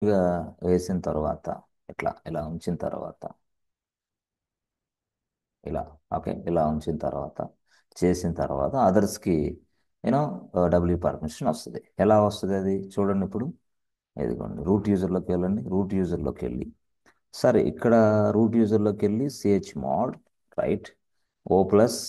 ఇక వేసిన తర్వాత ఇలా ఉంచిన తర్వాత ఇలా ఓకే ఇలా ఉంచిన తర్వాత చేసిన తర్వాత అదర్స్కి యూనో డబ్ల్యూ పర్మిషన్ వస్తుంది. ఎలా వస్తుంది అది చూడండి ఇప్పుడు. ఇదిగోండి రూట్ యూజర్లోకి వెళ్ళండి. రూట్ యూజర్లోకి వెళ్ళి సరే ఇక్కడ రూట్ యూజర్లోకి వెళ్ళి CH mod write o plus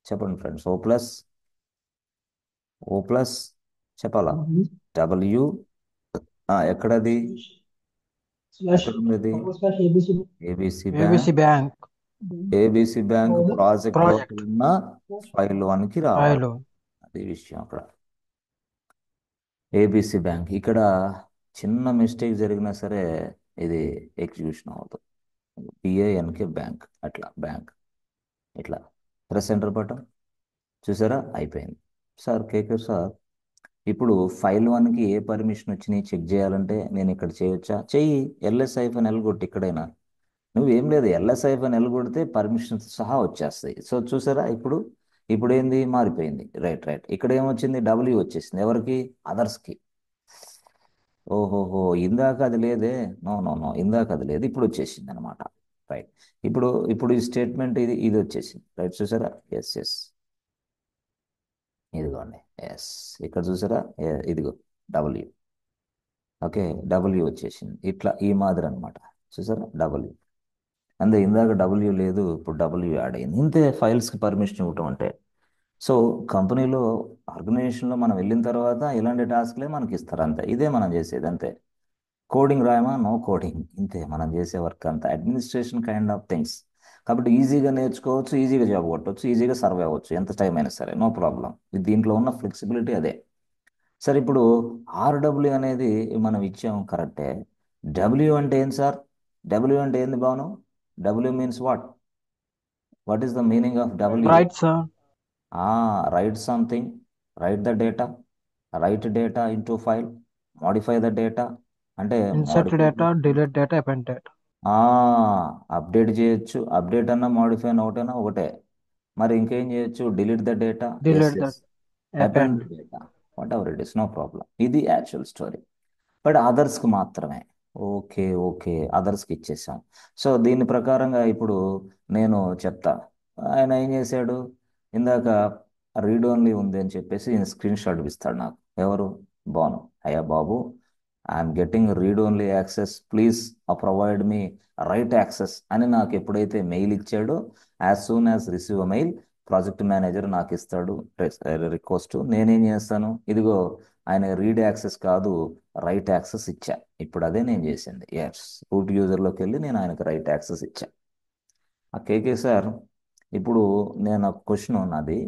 చెప్పండి ఫ్రెండ్స్ ఓ ప్లస్ చెప్పాలా డబ్ల్యూ ఎక్కడది స్లాష్ ఎక్కడ ఉంది అది forward slash ABC ABC bank ABC bank ABC bank project లోపల ప్రాజెక్ట్ ఉన్న ఫైల్ వన్కి రావాలి. ఫైల్. అది విషయం అక్కడ. ఏబిసి బ్యాంక్ ఇక్కడ చిన్న మిస్టేక్ జరిగినా సరే ఇది ఎగ్జిక్యూషన్ అవుతుంది. పిఏఎన్కే బ్యాంక్ అట్లా బ్యాంక్ ఇట్లా ప్రెస్ ఎంటర్ బటన్ చూసారా అయిపోయింది. సార్ కేకే సార్ ఇప్పుడు ఫైల్ వన్కి ఏ పర్మిషన్ వచ్చినాయి చెక్ చేయాలంటే నేను ఇక్కడ చేయొచ్చా? చెయ్యి. ఎల్ఎస్-ఎల్ కొట్టి ఎక్కడైనా నువ్వేం లేదు. ఎల్ఎస్-ఎల్ కొడితే పర్మిషన్స్ సహా వచ్చేస్తాయి. సో చూసారా ఇప్పుడు ఏంది మారిపోయింది. రైట్ రైట్ ఇక్కడ ఏమొచ్చింది డబ్ల్యూ వచ్చేసింది ఎవరికి అదర్స్కి. ఓహోహో ఇందాక అది లేదే. నో నో నో ఇందాక అది లేదు ఇప్పుడు వచ్చేసింది అనమాట. రైట్ ఇప్పుడు ఈ స్టేట్మెంట్ ఇది వచ్చేసింది. రైట్ చూసారా ఎస్ ఎస్ ఇదిగోండి ఎస్ ఇక్కడ చూసారా ఇదిగో డబ్ల్యూ ఓకే డబ్ల్యూ వచ్చేసింది ఇట్లా ఈ మాదిరి అనమాట. చూసారా డబ్ల్యూ అంతే ఇందాక డబ్ల్యూ లేదు ఇప్పుడు డబ్ల్యూ యాడ్ అయింది. ఇంతే ఫైల్స్కి పర్మిషన్ ఇవ్వటం అంటే. సో కంపెనీలో ఆర్గనైజేషన్లో మనం వెళ్ళిన తర్వాత ఇలాంటి టాస్క్లే మనకి ఇస్తారు అంతే. ఇదే మనం చేసేది అంతే. కోడింగ్ రాయమా నో కోడింగ్ ఇంతే మనం చేసే వర్క్ అంతా అడ్మినిస్ట్రేషన్ కైండ్ ఆఫ్ థింగ్స్. కాబట్టి ఈజీగా నేర్చుకోవచ్చు, ఈజీగా జాబ్ కొట్టవచ్చు, ఈజీగా సర్వే అవ్వచ్చు ఎంత టైం అయినా సరే నో ప్రాబ్లం. దీంట్లో ఉన్న ఫ్లెక్సిబిలిటీ అదే. సరే ఇప్పుడు ఆర్డబ్ల్యూ అనేది మనం ఇచ్చాము కరెక్టే. డబ్ల్యూ అంటే ఏంటి సార్? డబ్ల్యూ అంటే ఏంది Banu? W means what is the meaning of W? Right sir. Right something, right the data, right data into file, modify the data అంటే insert modify. Data, delete data, append data. Update చేయొచ్చు. Update అన్నా modify అన్న ఒకటేనా ఒకటే. మరి ఇంకేం చేయొచ్చు? Delete the data yes delete yes that, append append. Data whatever it is no problem. ఇది యాక్చువల్ స్టోరీ. బట్ అదర్స్కి మాత్రమే. ఓకే ఓకే అదర్స్కి ఇచ్చేసాం. సో దీని ప్రకారంగా ఇప్పుడు నేను చెప్తా. ఆయన ఏం చేశాడు ఇందాక రీడ్ ఓన్లీ ఉంది అని చెప్పేసి స్క్రీన్ షాట్ ఇస్తాడు నాకు. ఎవరు? బాను. అయ్యా బాబు I'm getting read only access please provide me write access అని నాకు ఎప్పుడైతే మెయిల్ ఇచ్చాడో as soon as receive mail project manager నాకు ఇస్తాడు రిక్వెస్ట్. నేనేం చేస్తాను ఇదిగో ఆయన రీడ్ యాక్సెస్ కాదు రైట్ యాక్సెస్ ఇచ్చా. ఇప్పుడు అదే నేను చేసింది. ఎస్ రూట్ యూజర్లోకి వెళ్ళి నేను ఆయనకు రైట్ యాక్సెస్ ఇచ్చా. ఆ కేకే సార్ ఇప్పుడు నేను ఒక క్వశ్చన్ ఉన్నది.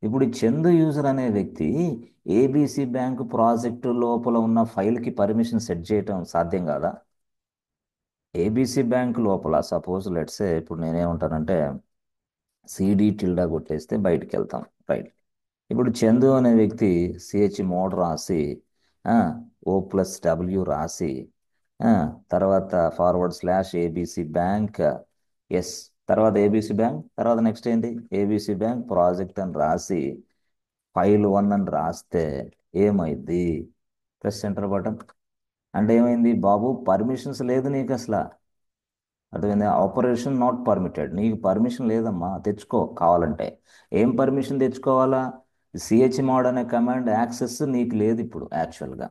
ఇప్పుడు ఈ చందు యూజర్ అనే వ్యక్తి ఏబిసి బ్యాంక్ ప్రాజెక్టు లోపల ఉన్న ఫైల్కి పర్మిషన్ సెట్ చేయటం సాధ్యం కాదా? ఏబిసి బ్యాంక్ లోపల సపోజ్ లెట్సే ఇప్పుడు నేనేమంటానంటే సిడి టిల్డా కొట్టేస్తే బయటికి వెళ్తాం. రైట్ ఇప్పుడు చందు అనే వ్యక్తి సిహెచ్ మోడ్ రాసి ఆ, ఓ ప్లస్ డబ్ల్యూ రాసి ఆ, తర్వాత forward slash ABC bank s తర్వాత ఏబిసి బ్యాంక్ తర్వాత నెక్స్ట్ ఏంటి ఏబిసి బ్యాంక్ ప్రాజెక్ట్ అని రాసి ఫైల్ వన్ అని రాస్తే ఏమైంది? ప్రెస్ సెంటర్ బటన్ అంటే ఏమైంది బాబు? పర్మిషన్స్ లేదు నీకు అసలు. అర్థమైంది? Operation not permitted. నీకు పర్మిషన్ లేదమ్మా తెచ్చుకో కావాలంటే. ఏం పర్మిషన్ తెచ్చుకోవాలా? సిహెచ్ మోడ్ అనే కమాండ్ యాక్సెస్ నీకు లేదు ఇప్పుడు యాక్చువల్గా.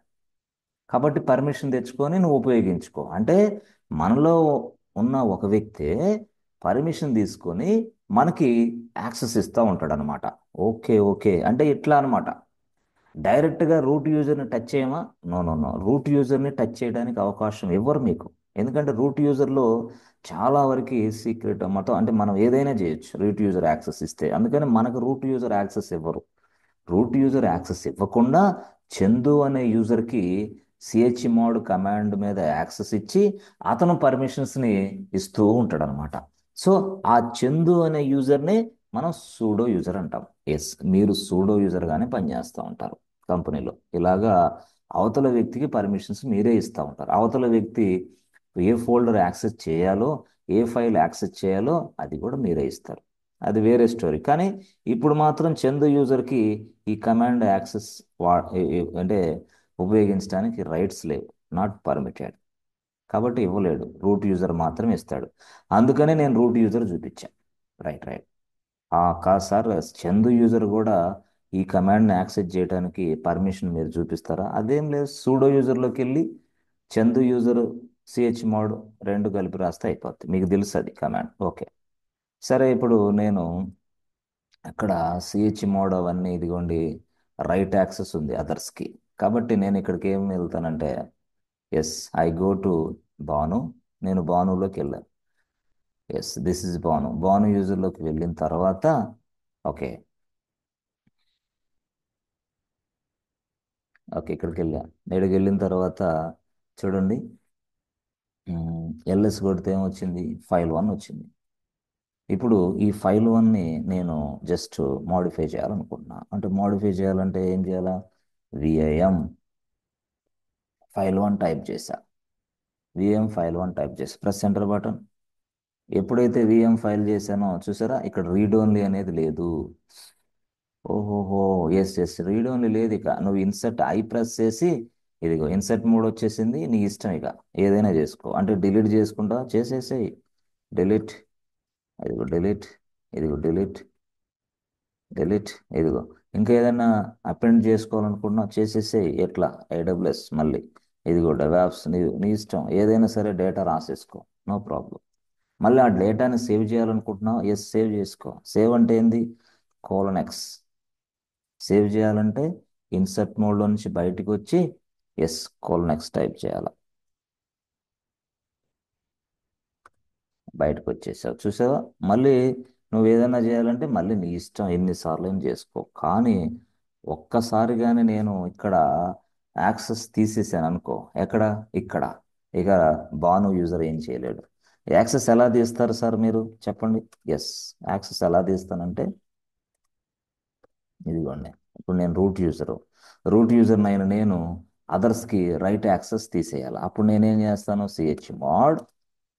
కాబట్టి పర్మిషన్ తెచ్చుకొని నువ్వు ఉపయోగించుకో అంటే మనలో ఉన్న ఒక వ్యక్తే పర్మిషన్ తీసుకొని మనకి యాక్సెస్ ఇస్తూ ఉంటాడు అనమాట. ఓకే ఓకే అంటే ఇట్లా అనమాట. డైరెక్ట్గా రూట్ యూజర్ని టచ్ చేయమా? నో నో నో రూట్ యూజర్ని టచ్ చేయడానికి అవకాశం ఇవ్వరు మీకు. ఎందుకంటే రూట్ యూజర్లో చాలా వరకు సీక్రెట్ మొత్తం అంటే మనం ఏదైనా చేయొచ్చు రూట్ యూజర్ యాక్సెస్ ఇస్తే. అందుకని మనకు రూట్ యూజర్ యాక్సెస్ ఇవ్వరు. రూట్ యూజర్ యాక్సెస్ ఇవ్వకుండా చందు అనే యూజర్కి సిహెచ్ మోడ్ కమాండ్ మీద యాక్సెస్ ఇచ్చి అతను పర్మిషన్స్ని ఇస్తూ ఉంటాడు అనమాట. సో ఆ చందు అనే యూజర్ని మనం సూడో యూజర్ అంటాం. ఎస్ మీరు సూడో యూజర్గానే పనిచేస్తూ ఉంటారు కంపెనీలో. ఇలాగా అవతల వ్యక్తికి పర్మిషన్స్ మీరే ఇస్తూ ఉంటారు. అవతల వ్యక్తి ఏ ఫోల్డర్ యాక్సెస్ చేయాలో ఏ ఫైల్ యాక్సెస్ చేయాలో అది కూడా మీరే ఇస్తారు. అది వేరే స్టోరీ. కానీ ఇప్పుడు మాత్రం చందు యూజర్కి ఈ కమాండ్ యాక్సెస్ అంటే ఉపయోగించడానికి రైట్స్ లేవు. Not permitted. కాబట్టి ఇవ్వలేడు, రూట్ యూజర్ మాత్రమే ఇస్తాడు. అందుకనే నేను రూట్ యూజర్ చూపించాను. Right right. కాదు సార్, చందు యూజర్ కూడా ఈ కమాండ్ని యాక్సెస్ చేయడానికి పర్మిషన్ మీరు చూపిస్తారా? అదేం లేదు, సూడో యూజర్లోకి వెళ్ళి చందు యూజర్ సిహెచ్ మోడ్ రెండు కలిపి రాస్తే అయిపోద్ది. మీకు తెలుసు అది కమాండ్. ఓకే, సరే. ఇప్పుడు నేను అక్కడ సిహెచ్ మోడ్ అవన్నీ ఇదిగోండి, రైట్ యాక్సెస్ ఉంది అదర్స్కి. కాబట్టి నేను ఇక్కడికి ఏం వెళ్తానంటే, yes, I go to Bhanu. నేను భానులోకి వెళ్ళాను. Yes, this is Bhanu. Bhanu యూజర్లోకి వెళ్ళిన తర్వాత ఓకే, ఓకే, ఇక్కడికి వెళ్ళా. ఇక్కడికి వెళ్ళిన తర్వాత చూడండి, ఎల్ఎస్ కొడితే ఏమొచ్చింది? ఫైల్ 1 వచ్చింది. ఇప్పుడు ఈ ఫైల్ 1ని నేను జస్ట్ మోడిఫై చేయాలనుకుంటున్నా. అంటే మోడిఫై చేయాలంటే ఏం చేయాలా? విఐఎం ఫైల్ 1 టైప్ చేశా. విఎం ఫైల్ 1 టైప్ చేసి ప్రెస్ ఎంటర్ బటన్. ఎప్పుడైతే విఎం ఫైల్ చేశానో చూసారా, ఇక్కడ రీడ్ ఓన్లీ అనేది లేదు. ఓహోహో, ఎస్ ఎస్, రీడ్ ఓన్లీ లేదు. ఇక నువ్వు ఇన్సర్ట్ ఐ ప్రెస్ చేసి, ఇదిగో ఇన్సర్ట్ మోడ్ వచ్చేసింది. నీ ఇష్టం, ఇక ఏదైనా చేసుకో. అంటే డిలీట్ చేసుకుంటా చేసేసేయి. డిలీట్, ఇదిగో డిలీట్, ఇదిగో డిలీట్, డిలీట్, ఇదిగో. ఇంకా ఏదైనా అపెండ్ చేసుకోవాలనుకున్నా చేసేసేయి. ఎట్లా? ఏడబ్ల్యూఎస్ మళ్ళీ, ఇదిగో డెవాప్స్, నీ ఇష్టం, ఏదైనా సరే డేటా రాసేసుకో, నో ప్రాబ్లం. మళ్ళీ ఆ డేటాని సేవ్ చేయాలనుకుంటున్నావు, ఎస్, సేవ్ చేసుకో. సేవ్ అంటే ఏంది? Colon X. సేవ్ చేయాలంటే ఇన్సర్ట్ మోడ్లో నుంచి బయటికి వచ్చి ఎస్, కోలన్ X టైప్ చేయాలి. బయటకు వచ్చేసావు, చూసావా? మళ్ళీ నువ్వు ఏదైనా చేయాలంటే మళ్ళీ నీ ఇష్టం, ఎన్నిసార్లు ఏం చేసుకో. కానీ ఒక్కసారిగానే నేను ఇక్కడ యాక్సెస్ తీసేసాను అనుకో, ఎక్కడ? ఇక్కడ. ఇక భాను యూజర్ ఏం చేయలేడు. యాక్సెస్ ఎలా తీస్తారు సార్ మీరు చెప్పండి? ఎస్, యాక్సెస్ ఎలా తీస్తానంటే ఇదిగోండి. ఇప్పుడు నేను రూట్ యూజర్ అయిన నేను అదర్స్కి రైట్ యాక్సెస్ తీసేయాలి. అప్పుడు నేనేం చేస్తాను? సిహెచ్ మాడ్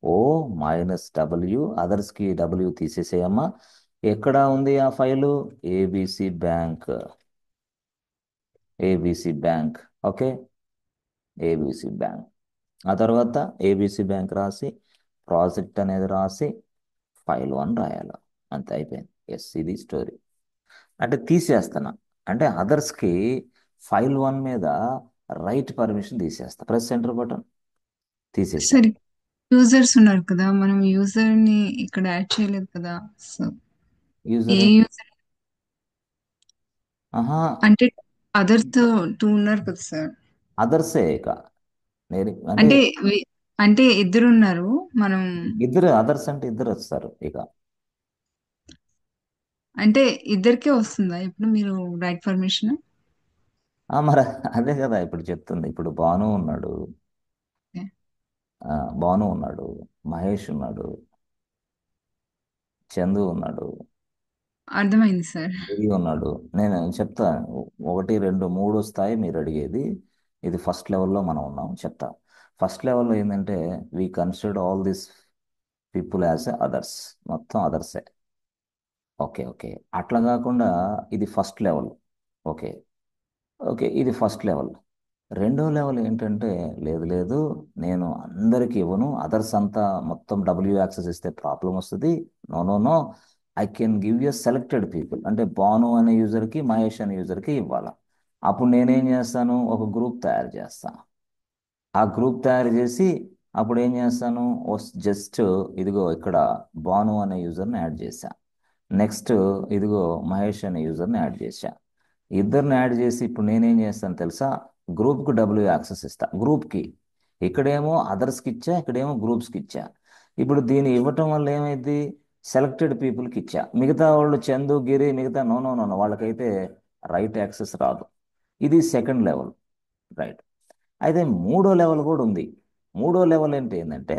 -W, అదర్స్కి W తీసేసేయమ్మా. ఎక్కడ ఉంది ఆ file? ABC bank. ABC bank. Okay, ABC bank. ఆ తర్వాత ఏబిసి బ్యాంక్ రాసి, ప్రాజెక్ట్ అనేది రాసి, ఫైల్ 1 రాయాలి. అంతే, అయిపోయింది. ఎస్, ఇది స్టోరీ. అంటే తీసేస్తాను, అంటే అదర్స్కి ఫైల్ 1 మీద రైట్ పర్మిషన్ తీసేస్తా. ప్రెస్ సెంటర్ బటన్, తీసేసా. సరే, యూజర్స్ ఉన్నారు కదా, మనం యూజర్ ని ఇక్కడ యాడ్ చేయలేదు కదా. సో ఏ యూజర్ యూజర్ ఆహా, అంటే అదర్స్ టూ ఉన్నారు కదా సార్. అదర్సే ఇక. నేను అంటే అంటే అంటే ఇద్దరు ఉన్నారు మనం. ఇద్దరు అదర్స్ అంటే ఇద్దరు వస్తారు ఇక. అంటే ఇద్దరికే వస్తుందా ఇప్పుడు మీరు రైట్ పర్మిషన్? మరి అదే కదా ఇప్పుడు చెప్తుంది. ఇప్పుడు ఆ, భాను ఉన్నాడు, మహేష్ ఉన్నాడు, చందు ఉన్నాడు, అర్థమైంది సార్. గిరి ఉన్నాడు. నేను చెప్తా, 1 2 3 స్థాయి మీరు అడిగేది. ఇది ఫస్ట్ లెవెల్లో మనం ఉన్నాం, చెప్తా. ఫస్ట్ లెవెల్లో ఏంటంటే we consider all this people as others. మొత్తం అదర్సే. ఓకే ఓకే, అట్లా కాకుండా ఇది ఫస్ట్ లెవెల్. ఓకే ఓకే, ఇది ఫస్ట్ లెవెల్. రెండో లెవెల్ ఏంటంటే, లేదు లేదు, నేను అందరికి ఇవ్వను, అదర్స్ అంతా మొత్తం డబ్ల్యూ యాక్సెస్ ఇస్తే ప్రాబ్లం వస్తుంది. No no no, I can give you selected people. అంటే భాను అనే యూజర్కి, మహేష్ అనే యూజర్కి ఇవ్వాలా. అప్పుడు నేనేం చేస్తాను? ఒక గ్రూప్ తయారు చేస్తాను. ఆ గ్రూప్ తయారు చేసి అప్పుడు ఏం చేస్తాను? జస్ట్ ఇదిగో ఇక్కడ భాను అనే యూజర్ని యాడ్ చేశా. నెక్స్ట్ ఇదిగో మహేష్ అనే యూజర్ని యాడ్ చేశా. ఇద్దరిని యాడ్ చేసి ఇప్పుడు నేనేం చేస్తాను తెలుసా? గ్రూప్కి డబ్ల్యూ యాక్సెస్ ఇస్తా, గ్రూప్కి. ఇక్కడేమో అదర్స్కి ఇచ్చా, ఇక్కడేమో గ్రూప్స్కి ఇచ్చా. ఇప్పుడు దీన్ని ఇవ్వటం వల్ల ఏమైంది? సెలెక్టెడ్ పీపుల్కి ఇచ్చా. మిగతా వాళ్ళు చందు, గిరి, మిగతా నో నో నో నో, వాళ్ళకైతే రైట్ యాక్సెస్ రాదు. ఇది సెకండ్ లెవెల్. రైట్. అయితే మూడో లెవెల్ కూడా ఉంది. మూడో లెవెల్ ఏంటంటే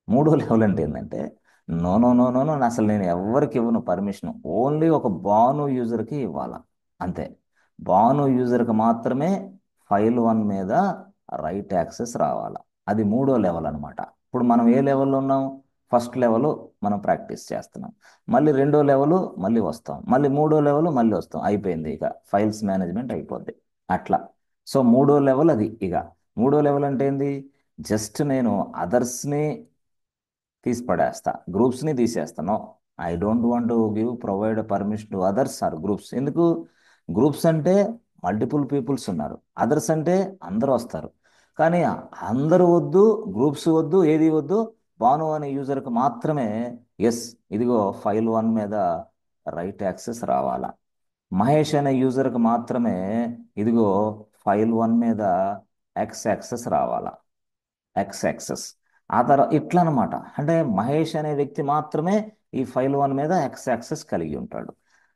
మూడో లెవెల్ ఏంటంటే no no no no no, అసలు నేను ఎవరికి ఇవ్వను పర్మిషన్. ఓన్లీ ఒక భాను యూజర్కి ఇవ్వాలా, అంతే. భాను యూజర్కి మాత్రమే ఫైల్ 1 మీద రైట్ యాక్సెస్ రావాలా. అది మూడో లెవెల్ అనమాట. ఇప్పుడు మనం ఏ లెవెల్లో ఉన్నాం? ఫస్ట్ లెవెల్ మనం ప్రాక్టీస్ చేస్తున్నాం. మళ్ళీ రెండో లెవెల్ మళ్ళీ వస్తాం, మళ్ళీ మూడో లెవెల్ మళ్ళీ వస్తాం. అయిపోయింది, ఇక ఫైల్స్ మేనేజ్మెంట్ అయిపోద్ది. అట్లా. సో మూడో లెవెల్ అది. ఇక మూడో లెవెల్ అంటే ఏంది? జస్ట్ నేను అదర్స్ని తీసి పడేస్తా, గ్రూప్స్ని తీసేస్తాను. I don't want to provide permission to others or groups. ఎందుకు? గ్రూప్స్ అంటే మల్టిపుల్ పీపుల్స్ ఉన్నారు, అదర్స్ అంటే అందరూ వస్తారు. కానీ అందరూ వద్దు, గ్రూప్స్ వద్దు, ఏది వద్దు, భాను అనే యూజర్కి మాత్రమే ఎస్, ఇదిగో ఫైల్ 1 మీద రైట్ యాక్సెస్ రావాలా. మహేష్ అనే యూజర్కి మాత్రమే ఇదిగో ఫైల్ 1 మీద ఎక్స్ యాక్సెస్ రావాలా, ఎక్స్ యాక్సెస్. ఆ తర్వాత ఇట్లా అనమాట. అంటే మహేష్ అనే వ్యక్తి మాత్రమే ఈ ఫైల్ 1 మీద ఎక్స్ యాక్సెస్ కలిగి ఉంటాడు.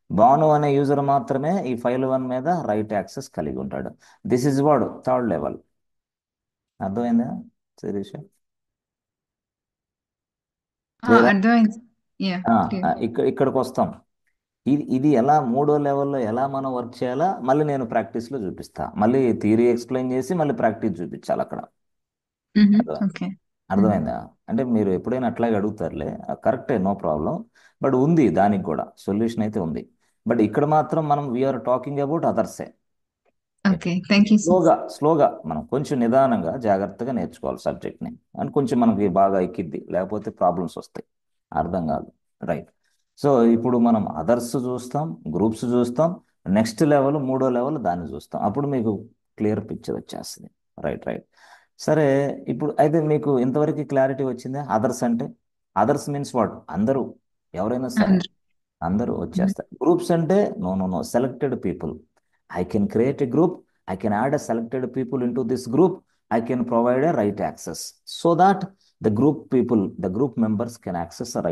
భాను అనే యూజర్ మాత్రమే ఈ ఫైల్ 1 మీద రైట్ యాక్సెస్ కలిగి ఉంటాడు. దిస్ ఇస్ వాడు థర్డ్ లెవెల్. అర్థమైందా శిరీష? క్లియరా? అర్థమైంది. Yeah, clear. ఇక్కడికి వస్తాం. ఇది ఎలా మూడో లెవెల్లో ఎలా మనం వర్క్ చేయాలా మళ్ళీ నేను ప్రాక్టీస్లో చూపిస్తా. మళ్ళీ థియరీ ఎక్స్ప్లెయిన్ చేసి మళ్ళీ ప్రాక్టీస్ చూపించాలి అక్కడ. అర్థమైందా? ఓకే. అర్థమైందా? అంటే మీరు ఎప్పుడైనా అట్లాగే అడుగుతారులే, కరెక్టే, నో ప్రాబ్లం. బట్ ఉంది, దానికి కూడా సొల్యూషన్ అయితే ఉంది. బట్ ఇక్కడ మాత్రం మనం వీఆర్ టాకింగ్ అబౌట్ అదర్సే. Okay, thank you sir. స్లోగా స్లోగా మనం కొంచెం నిదానంగా జాగ్రత్తగా నేర్చుకోవాలి సబ్జెక్ట్ని. అండ్ కొంచెం మనకి బాగా ఎక్కిద్ది, లేకపోతే ప్రాబ్లమ్స్ వస్తాయి, అర్థం కాదు. రైట్. సో ఇప్పుడు మనం అదర్స్ చూస్తాం, గ్రూప్స్ చూస్తాం, నెక్స్ట్ లెవెల్ మూడో లెవెల్ దాన్ని చూస్తాం. అప్పుడు మీకు క్లియర్ పిక్చర్ వచ్చేస్తుంది. Right right. సరే, ఇప్పుడు అయితే మీకు ఇంతవరకు క్లారిటీ వచ్చిందా? అదర్స్ అంటే, అదర్స్ మీన్స్ వాట్? అందరూ, ఎవరైనా సరే అందరూ. అందరూ వచ్చేస్తారు. గ్రూప్స్ అంటే no no no, selected people. I can create a group, I can add a selected people in to this group, I can provide a right access so that the group people, the group members can access a